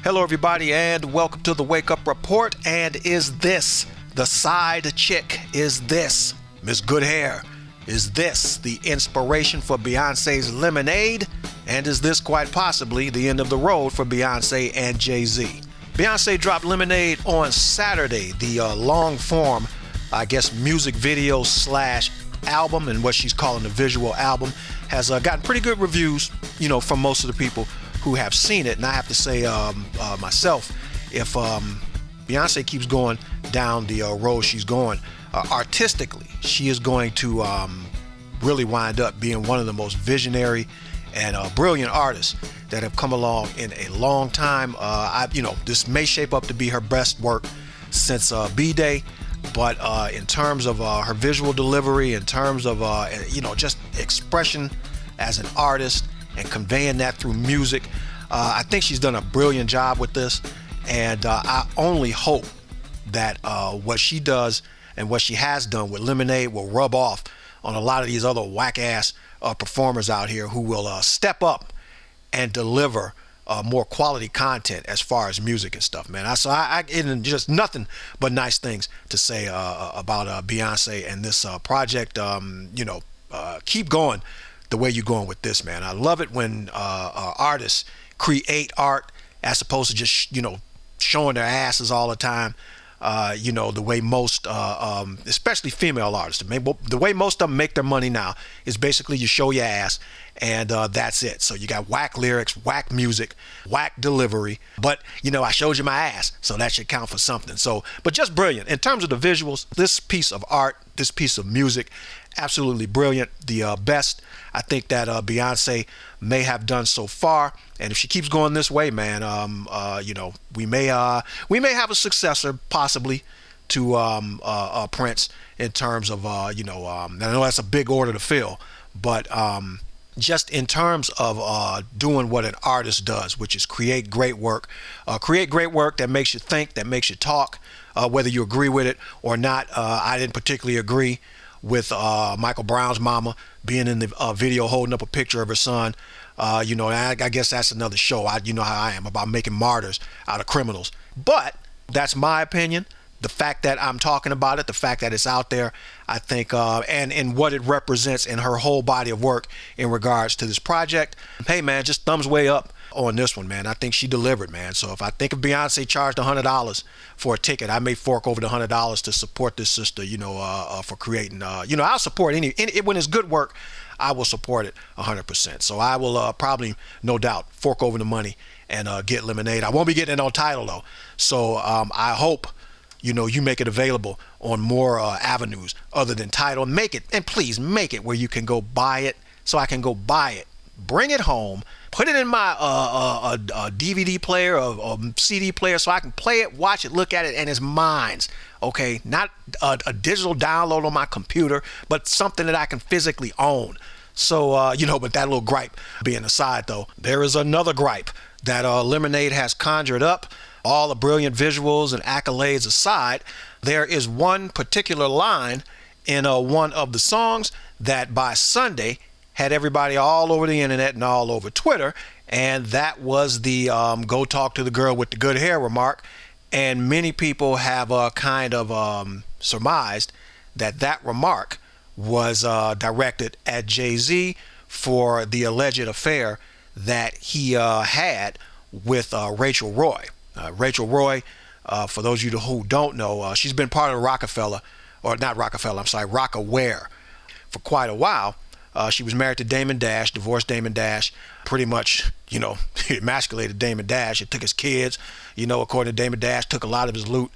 Hello, everybody, and welcome to the Wake Up Report. And is this the side chick? Is this Miss Good Hair? Is this the inspiration for Beyonce's Lemonade? And is this quite possibly the end of the road for Beyonce and Jay-Z? Beyonce dropped Lemonade on Saturday, the long form, music video slash album, and what she's calling the visual album, has gotten pretty good reviews, from most of the people who have seen it. And I have to say myself, if Beyonce keeps going down the road she's going, artistically, she is going to really wind up being one of the most visionary and brilliant artists that have come along in a long time. This may shape up to be her best work since B-Day, but in terms of her visual delivery, in terms of just expression as an artist and conveying that through music, I think she's done a brilliant job with this, and I only hope that what she does and what she has done with Lemonade will rub off on a lot of these other whack-ass performers out here who will step up and deliver more quality content as far as music and stuff, man. I just nothing but nice things to say about Beyonce and this project. Keep going the way you're going with this, man. I love it when artists create art as opposed to just showing their asses all the time. The way most, especially female artists, the way most of them make their money now is basically you show your ass and that's it. So you got whack lyrics, whack music, whack delivery, but I showed you my ass, so that should count for something. So, but just brilliant. In terms of the visuals, this piece of art, this piece of music, absolutely brilliant. The best I think that Beyonce may have done so far. And if she keeps going this way, man, we may have a successor possibly to Prince in terms of I know that's a big order to fill, but just in terms of doing what an artist does, which is create great work that makes you think, that makes you talk, whether you agree with it or not. I didn't particularly agree with Michael Brown's mama being in the video holding up a picture of her son. I guess that's another show. You know how I am about making martyrs out of criminals. But that's my opinion. The fact that I'm talking about it, the fact that it's out there, I think, and in what it represents in her whole body of work in regards to this project. Hey, man, just thumbs way up on this one, man. I think she delivered, man. So if I think if Beyonce charged $100 for a ticket, I may fork over the $100 to support this sister, for creating, I'll support any when it's good work, I will support it 100%. So I will probably, no doubt, fork over the money and get Lemonade. I won't be getting it on Tidal, though. So I hope, you make it available on more avenues other than Tidal. Make it, and please make it where you can go buy it so I can go buy it, bring it home, put it in my DVD player or CD player so I can play it, watch it, look at it, and it's mine. Okay, not a digital download on my computer, but something that I can physically own. So, but that little gripe being aside, though, there is another gripe that Lemonade has conjured up. All the brilliant visuals and accolades aside, there is one particular line in one of the songs that by Sunday had everybody all over the internet and all over Twitter, and that was the go talk to the girl with the good hair remark. And many people have kind of surmised that remark was directed at Jay-Z for the alleged affair that he had with Rachel Roy. Rachel Roy, for those of you who don't know, she's been part of Rockaware for quite a while. She was married to Damon Dash, divorced Damon Dash, pretty much, emasculated Damon Dash. It took his kids, according to Damon Dash, took a lot of his loot.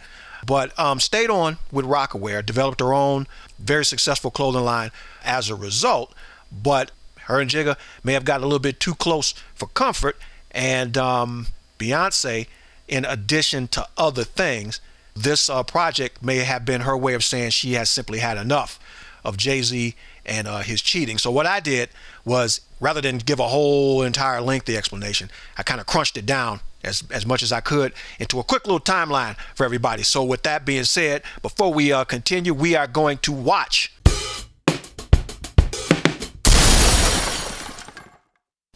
But stayed on with Rockaware, developed her own very successful clothing line as a result. But her and Jigga may have gotten a little bit too close for comfort. And Beyonce, in addition to other things, this project may have been her way of saying she has simply had enough of Jay-Z and his cheating. So what I did was, rather than give a whole entire lengthy explanation, I kind of crunched it down as much as I could into a quick little timeline for everybody. So with that being said, before we continue, we are going to watch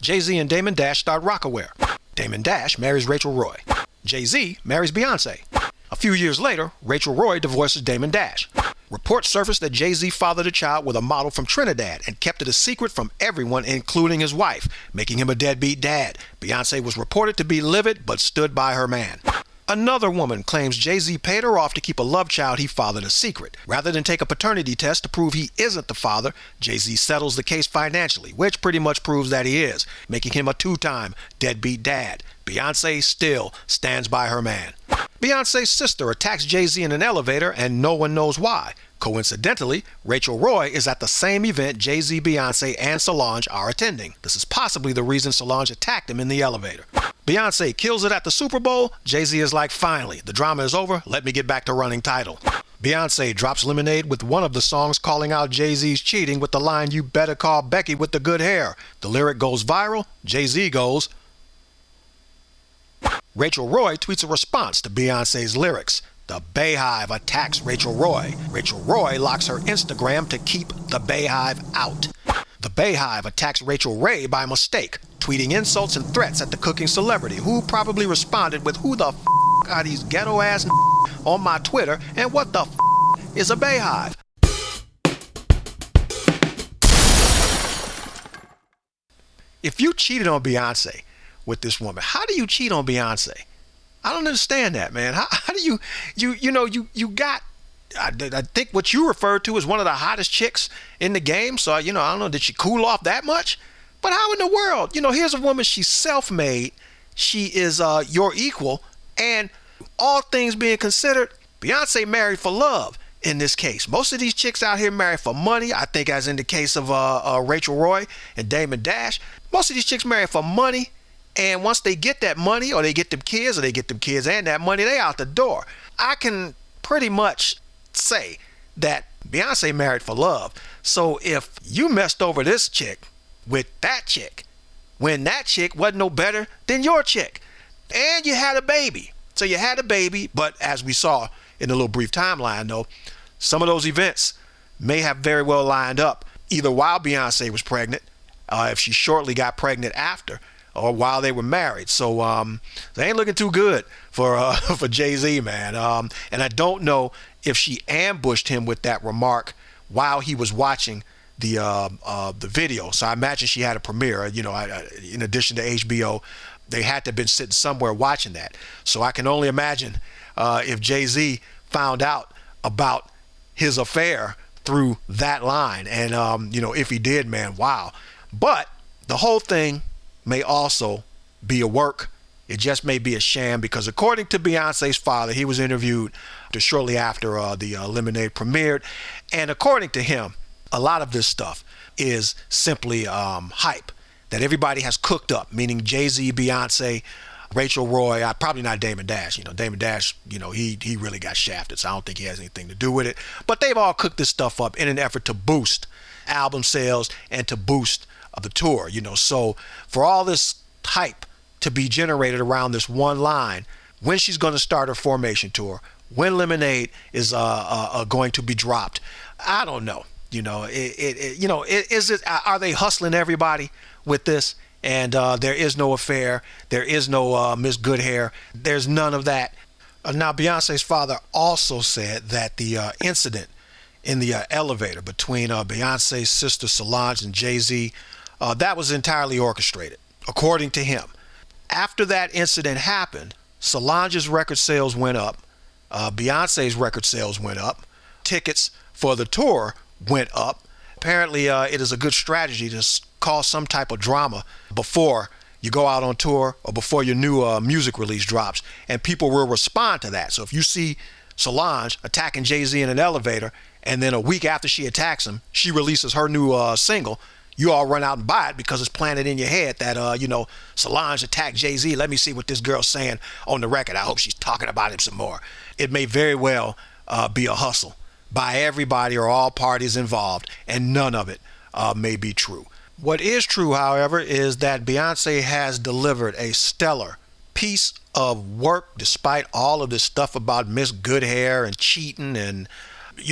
Jay-Z and Damon Dash start Rockaware. Damon Dash marries Rachel Roy. Jay-Z marries Beyonce. A few years later, Rachel Roy divorces Damon Dash. Reports surfaced that Jay-Z fathered a child with a model from Trinidad and kept it a secret from everyone, including his wife, making him a deadbeat dad. Beyonce was reported to be livid, but stood by her man. Another woman claims Jay-Z paid her off to keep a love child he fathered a secret. Rather than take a paternity test to prove he isn't the father, Jay-Z settles the case financially, which pretty much proves that he is, making him a two-time deadbeat dad. Beyonce still stands by her man. Beyonce's sister attacks Jay-Z in an elevator and no one knows why. Coincidentally, Rachel Roy is at the same event Jay-Z, Beyonce, and Solange are attending. This is possibly the reason Solange attacked him in the elevator. Beyonce kills it at the Super Bowl. Jay-Z is like, finally, the drama is over. Let me get back to running Tidal. Beyonce drops Lemonade with one of the songs calling out Jay-Z's cheating with the line, "You better call Becky with the good hair." The lyric goes viral. Jay-Z goes. Rachel Roy tweets a response to Beyonce's lyrics. The Bayhive attacks Rachel Roy. Rachel Roy locks her Instagram to keep the Bayhive out. The Bayhive attacks Rachel Ray by mistake, tweeting insults and threats at the cooking celebrity, who probably responded with, "Who the f*** are these ghetto ass on my Twitter, and what the f*** is a Bayhive?" If you cheated on Beyonce with this woman, how do you cheat on Beyonce? I don't understand that, man. How do you got, I think what you referred to as one of the hottest chicks in the game. So, I don't know, did she cool off that much? But how in the world? Here's a woman, she's self-made. She is your equal. And all things being considered, Beyonce married for love in this case. Most of these chicks out here married for money. I think as in the case of Rachel Roy and Damon Dash, most of these chicks married for money. And once they get that money, or they get them kids, and that money, they out the door. I can pretty much say that Beyonce married for love. So if you messed over this chick with that chick, when that chick wasn't no better than your chick, and you had a baby. So you had a baby, but as we saw in a little brief timeline though, some of those events may have very well lined up either while Beyonce was pregnant, if she shortly got pregnant after, or while they were married. So they ain't looking too good for for Jay-Z, man. And I don't know if she ambushed him with that remark while he was watching the video. So I imagine she had a premiere. In addition to HBO, they had to have been sitting somewhere watching that. So I can only imagine if Jay-Z found out about his affair through that line. And if he did, man, wow. But the whole thing may also be a work. It just may be a sham, because according to Beyonce's father, he was interviewed shortly after the Lemonade premiered, and according to him, a lot of this stuff is simply hype that everybody has cooked up, meaning Jay-Z, Beyonce, Rachel Roy, probably not Damon Dash. Damon Dash, he really got shafted, so I don't think he has anything to do with it. But they've all cooked this stuff up in an effort to boost album sales and to boost the tour. So for all this hype to be generated around this one line, when she's going to start her Formation tour, when Lemonade is going to be dropped, I don't know. Are they hustling everybody with this? And there is no affair, there is no Miss Goodhair, there's none of that. Now, Beyonce's father also said that the incident in the elevator between Beyonce's sister Solange and Jay-Z, that was entirely orchestrated, according to him. After that incident happened, Solange's record sales went up, Beyonce's record sales went up, tickets for the tour went up. Apparently, it is a good strategy to cause some type of drama before you go out on tour or before your new music release drops, and people will respond to that. So if you see Solange attacking Jay-Z in an elevator, and then a week after she attacks him, she releases her new single, you all run out and buy it because it's planted in your head that, Solange attacked Jay-Z. Let me see what this girl's saying on the record. I hope she's talking about him some more. It may very well be a hustle by everybody or all parties involved, and none of it may be true. What is true, however, is that Beyonce has delivered a stellar piece of work despite all of this stuff about Miss Goodhair and cheating and,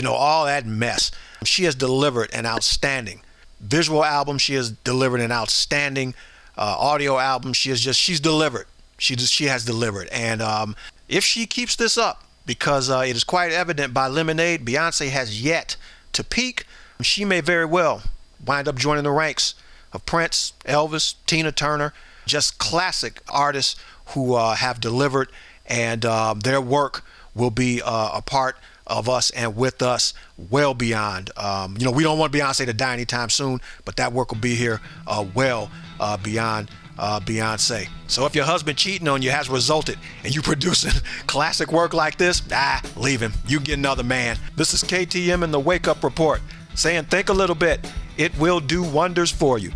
all that mess. She has delivered an outstanding visual album. She has delivered an outstanding audio album. She's delivered She has delivered. And if she keeps this up, because it is quite evident by Lemonade, Beyonce has yet to peak. She may very well wind up joining the ranks of Prince, Elvis, Tina Turner, just classic artists who have delivered, and their work will be a part of us and with us well beyond. We don't want Beyonce to die anytime soon, but that work will be here well beyond Beyonce. So if your husband cheating on you has resulted in you producing classic work like this, leave him. You get another man. This is KTM in the Wake Up Report saying think a little bit. It will do wonders for you.